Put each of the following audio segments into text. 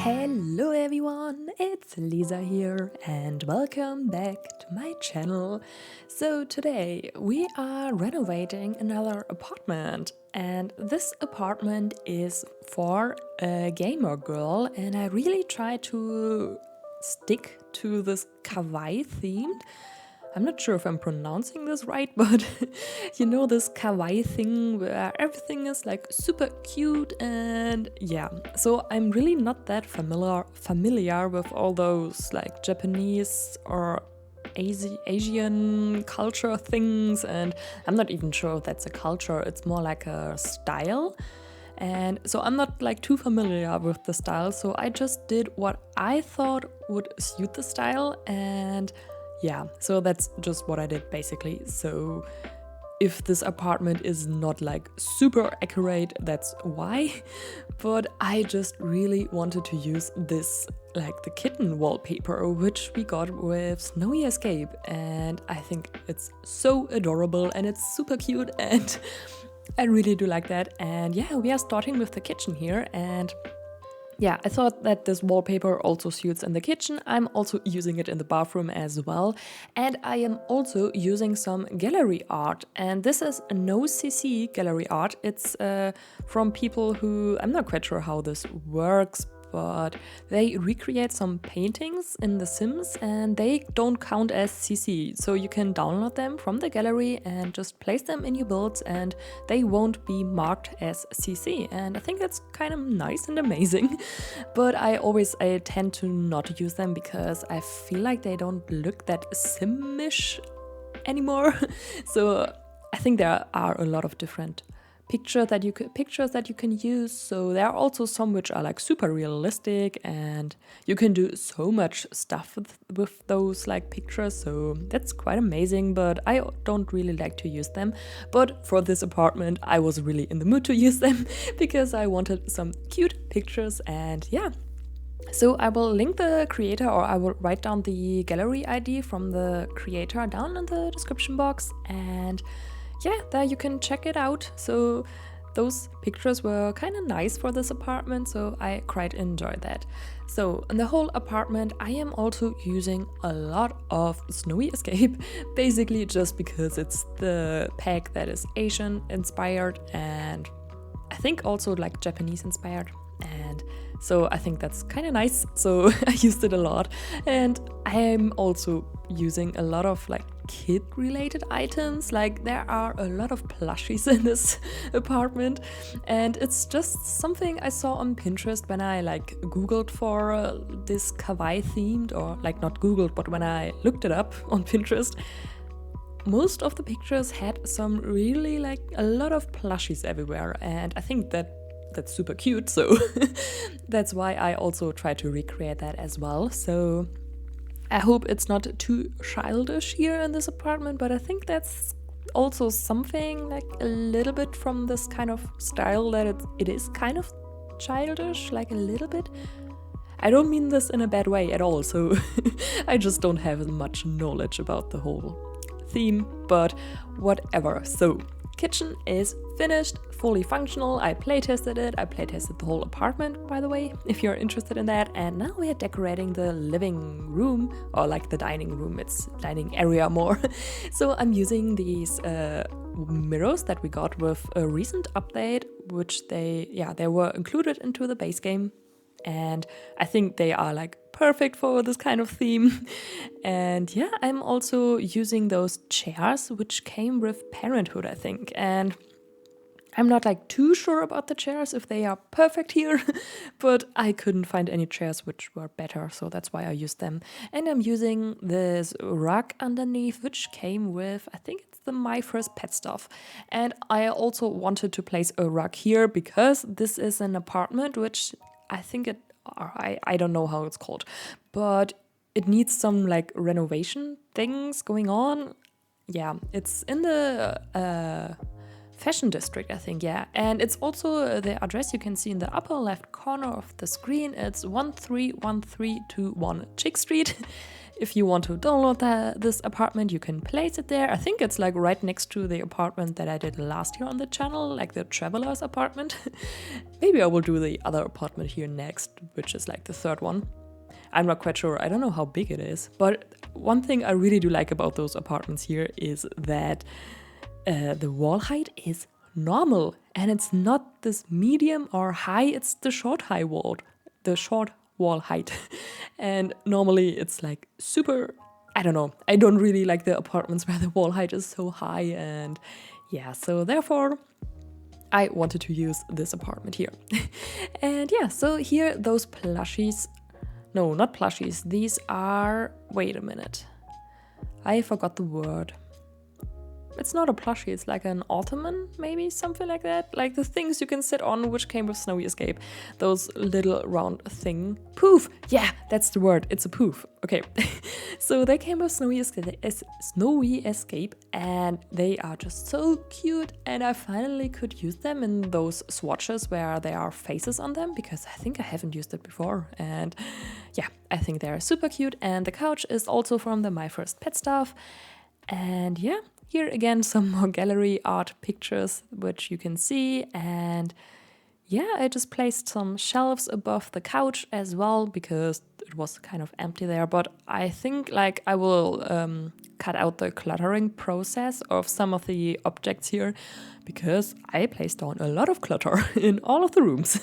Hello everyone, it's Lisa here and welcome back to my channel. So today we are renovating another apartment, and this apartment is for a gamer girl, and I really try to stick to this kawaii themed. I'm not sure if I'm pronouncing this right, but you know, this kawaii thing where everything is like super cute, and yeah. So I'm really not that familiar with all those like Japanese or Asian culture things, and I'm not even sure if that's a culture, it's more like a style. And so I'm not like too familiar with the style, so I just did what I thought would suit the style, and yeah, so that's just what I did basically. So if this apartment is not like super accurate, that's why. But I just really wanted to use this, like the kitten wallpaper, which we got with Snowy Escape. And I think it's so adorable and it's super cute, and I really do like that. And yeah, we are starting with the kitchen here, and yeah, I thought that this wallpaper also suits in the kitchen. I'm also using it in the bathroom as well. And I am also using some gallery art. And this is no CC gallery art. It's from people who, I'm not quite sure how this works, but they recreate some paintings in The Sims and they don't count as CC. So you can download them from the gallery and just place them in your builds and they won't be marked as CC. And I think that's kind of nice and amazing. But I tend to not use them because I feel like they don't look that Sim-ish anymore. So I think there are a lot of different pictures that you can use. So there are also some which are like super realistic, and you can do so much stuff with those like pictures, so that's quite amazing, but I don't really like to use them. But for this apartment I was really in the mood to use them because I wanted some cute pictures. And yeah, so I will link the creator, or I will write down the gallery ID from the creator down in the description box, and yeah, there you can check it out. So those pictures were kind of nice for this apartment, so I quite enjoyed that. So in the whole apartment I am also using a lot of Snowy Escape, basically just because it's the pack that is Asian inspired and I think also like Japanese inspired. And so I think that's kind of nice, so I used it a lot. And I'm also using a lot of like kid related items, like there are a lot of plushies in this apartment, and it's just something I saw on Pinterest when I like googled for this kawaii themed, or like not googled, but when I looked it up on Pinterest. Most of the pictures had some really like a lot of plushies everywhere, and I think that's super cute, so that's why I also try to recreate that as well. So I hope it's not too childish here in this apartment, but I think that's also something like a little bit from this kind of style, that it is kind of childish, like a little bit. I don't mean this in a bad way at all, so I just don't have much knowledge about the whole theme, but whatever. So kitchen is finished, fully functional. I playtested it. I playtested the whole apartment, by the way, if you're interested in that. And now we are decorating the living room, or like the dining room. It's dining area more. So I'm using these mirrors that we got with a recent update, which they were included into the base game. And I think they are like perfect for this kind of theme. And yeah, I'm also using those chairs which came with Parenthood, I think. And I'm not like too sure about the chairs, if they are perfect here, but I couldn't find any chairs which were better, so that's why I used them. And I'm using this rug underneath, which came with, I think it's the My First Pet stuff. And I also wanted to place a rug here because this is an apartment which I think I don't know how it's called, but it needs some like renovation things going on. Yeah, it's in the fashion district, I think, yeah. And it's also the address you can see in the upper left corner of the screen. It's 131321 Chic Street if you want to download this apartment, you can place it there. I think it's like right next to the apartment that I did last year on the channel, like the traveler's apartment. Maybe I will do the other apartment here next, which is like the third one. I'm not quite sure. I don't know how big it is. But one thing I really do like about those apartments here is that the wall height is normal, and it's not this medium or high, it's the short wall height. And normally it's like super, I don't know, I don't really like the apartments where the wall height is so high, and yeah, so therefore I wanted to use this apartment here. And yeah, so here those plushies, no, not plushies, these are, wait a minute, I forgot the word. It's not a plushie, it's like an ottoman, maybe, something like that. Like the things you can sit on, which came with Snowy Escape. Those little round thing. Poof! Yeah, that's the word, it's a poof. Okay, so they came with Snowy Escape, and they are just so cute, and I finally could use them in those swatches where there are faces on them, because I think I haven't used it before, and yeah, I think they're super cute. And the couch is also from the My First Pet stuff, and yeah, here again some more gallery art pictures which you can see, and yeah, I just placed some shelves above the couch as well because it was kind of empty there, but I think like I will cut out the cluttering process of some of the objects here, because I placed down a lot of clutter in all of the rooms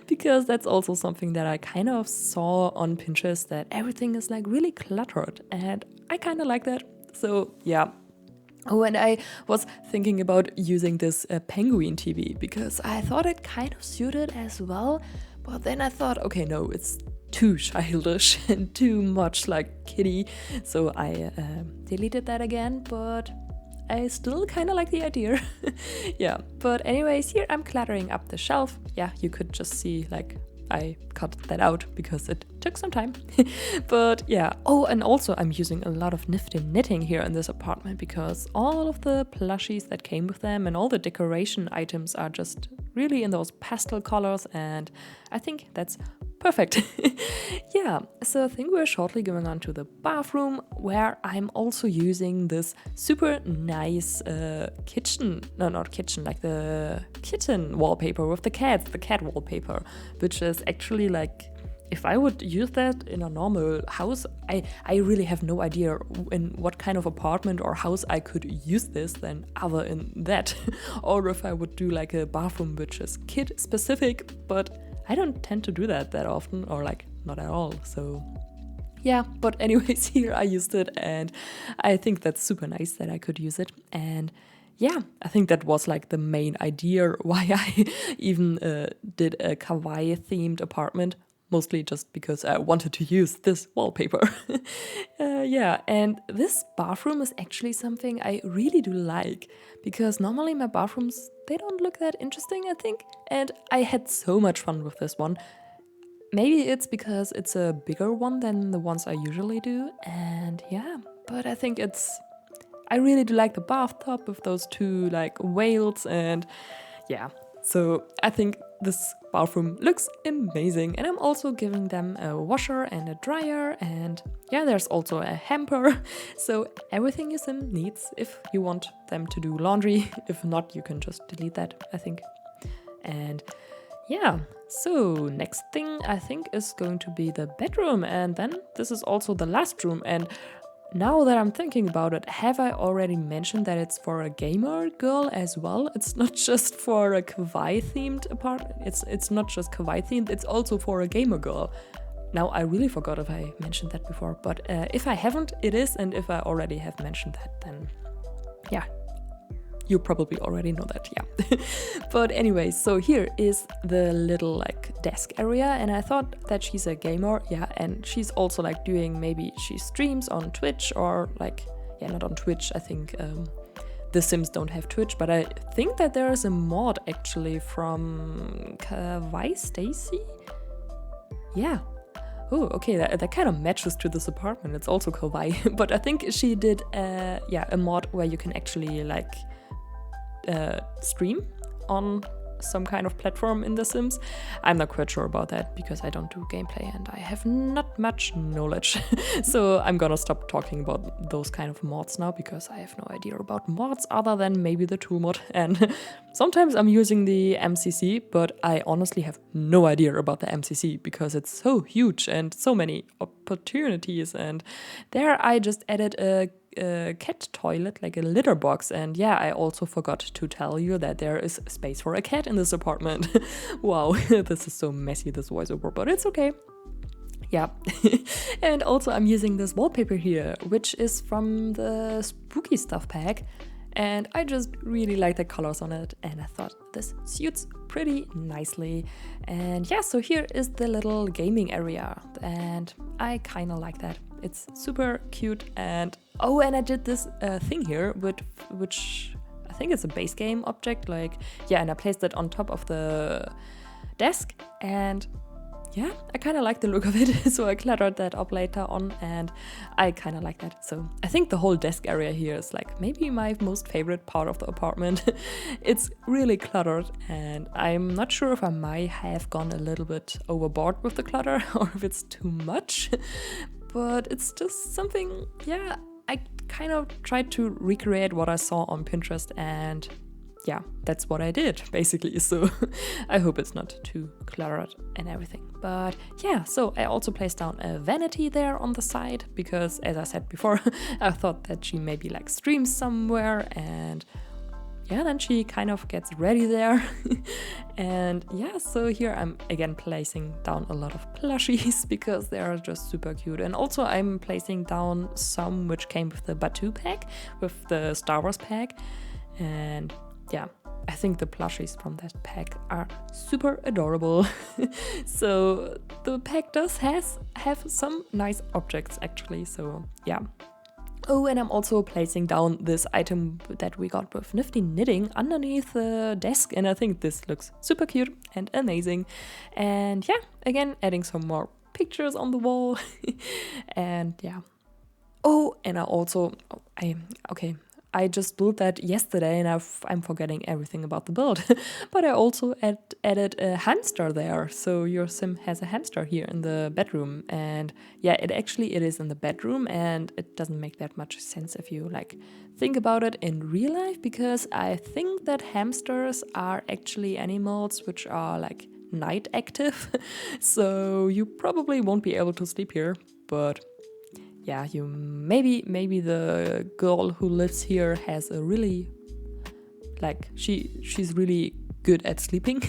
because that's also something that I kind of saw on Pinterest, that everything is like really cluttered, and I kind of like that. So yeah. Oh, and I was thinking about using this penguin TV because I thought it kind of suited as well, but then I thought, okay, no, it's too childish and too much like kitty, so I deleted that again, but I still kind of like the idea. Yeah, but anyways, here I'm cluttering up the shelf. Yeah, you could just see like I cut that out because it took some time. But yeah, oh, and also I'm using a lot of nifty knitting here in this apartment because all of the plushies that came with them and all the decoration items are just really in those pastel colors, and I think that's perfect. Yeah, so I think we're shortly going on to the bathroom, where I'm also using this super nice kitchen, no, not kitchen, like the kitten wallpaper with the cat wallpaper, which is actually like, if I would use that in a normal house, I really have no idea in what kind of apartment or house I could use this than other in that. Or if I would do like a bathroom which is kid specific, but I don't tend to do that often, or like not at all, so yeah. But anyways, here I used it, and I think that's super nice that I could use it. And yeah, I think that was like the main idea why I even did a kawaii themed apartment, mostly just because I wanted to use this wallpaper. Yeah, and this bathroom is actually something I really do like, because normally my bathrooms, they don't look that interesting, I think, and I had so much fun with this one. Maybe it's because it's a bigger one than the ones I usually do, and yeah, but I think I really do like the bathtub with those two like whales, and yeah, so I think this bathroom looks amazing. And I'm also giving them a washer and a dryer, and yeah, there's also a hamper, so everything is in needs if you want them to do laundry. If not, you can just delete that, I think. And yeah, so next thing I think is going to be the bedroom, and then this is also the last room. And now that I'm thinking about it, have I already mentioned that it's for a gamer girl as well? It's not just for a kawaii themed apartment. It's not just kawaii themed, it's also for a gamer girl. Now I really forgot if I mentioned that before, but if I haven't, it is, and if I already have mentioned that, then yeah, you probably already know that, yeah. But anyways, so here is the little like desk area, and I thought that she's a gamer, yeah, and she's also like doing, maybe she streams on Twitch, or like, yeah, not on Twitch, I think The Sims don't have Twitch, but I think that there is a mod actually from KAWAII Stacy? Yeah. Oh, okay, that kind of matches to this apartment. It's also kawaii, but I think she did a mod where you can actually like stream on some kind of platform in The Sims. I'm not quite sure about that because I don't do gameplay and I have not much knowledge. So I'm gonna stop talking about those kind of mods now because I have no idea about mods other than maybe the tool mod. And sometimes I'm using the MCC, but I honestly have no idea about the MCC because it's so huge and so many opportunities. And there I just added a cat toilet, like a litter box, and yeah, I also forgot to tell you that there is space for a cat in this apartment. Wow, this is so messy, this voiceover, but it's okay. Yeah. And also I'm using this wallpaper here, which is from the Spooky Stuff pack, and I just really like the colors on it, and I thought this suits pretty nicely. And yeah, so here is the little gaming area, and I kind of like that. It's super cute. And oh, and I did this thing here with which I think it's a base game object, like, yeah, and I placed it on top of the desk, and yeah, I kind of like the look of it. So I cluttered that up later on, and I kind of like that. So I think the whole desk area here is like maybe my most favorite part of the apartment. It's really cluttered, and I'm not sure if I might have gone a little bit overboard with the clutter or if it's too much. But it's just something, yeah, I kind of tried to recreate what I saw on Pinterest, and yeah, that's what I did basically. So I hope it's not too cluttered and everything. But yeah, so I also placed down a vanity there on the side because, as I said before, I thought that she maybe like streams somewhere, and yeah, then she kind of gets ready there. And yeah, so here I'm again placing down a lot of plushies because they are just super cute. And also I'm placing down some which came with the Batu pack, with the Star Wars pack. And yeah, I think the plushies from that pack are super adorable. So the pack does have some nice objects actually, so yeah. Oh, and I'm also placing down this item that we got with Nifty Knitting underneath the desk, and I think this looks super cute and amazing. And yeah, again, adding some more pictures on the wall. And yeah. Oh, and I just built that yesterday, and I'm forgetting everything about the build. But I also added a hamster there. So your sim has a hamster here in the bedroom. And yeah, it is in the bedroom, and it doesn't make that much sense if you like think about it in real life, because I think that hamsters are actually animals which are like night active. So you probably won't be able to sleep here, but yeah, you maybe the girl who lives here has a really, like, she's really good at sleeping.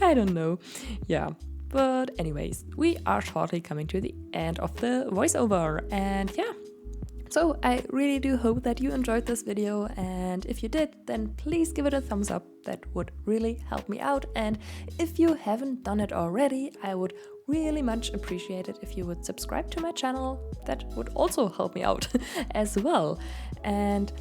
I don't know. Yeah. But anyways, we are shortly coming to the end of the voiceover, and yeah. So I really do hope that you enjoyed this video, and if you did, then please give it a thumbs up. That would really help me out. And if you haven't done it already, I would really much appreciate it if you would subscribe to my channel. That would also help me out as well. And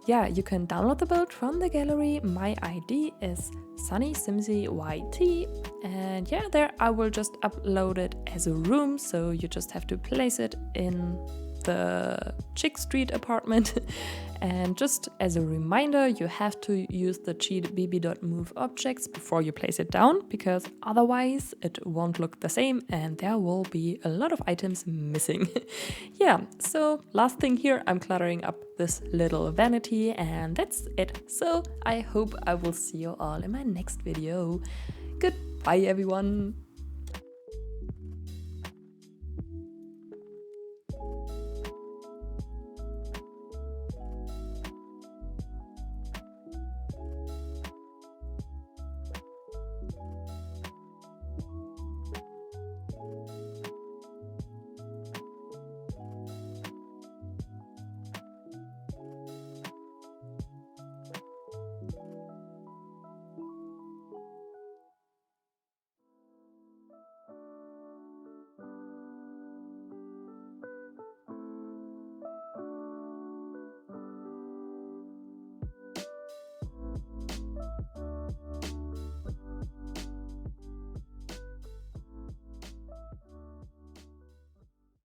yeah, you can download the build from the gallery. My ID is sunnysimsieyt, and yeah, there I will just upload it as a room, so you just have to place it in the Chic Street apartment. And just as a reminder, you have to use the cheat bb.move objects before you place it down, because otherwise it won't look the same and there will be a lot of items missing. Yeah, so last thing here, I'm cluttering up this little vanity, and that's it. So I hope I will see you all in my next video. Goodbye everyone!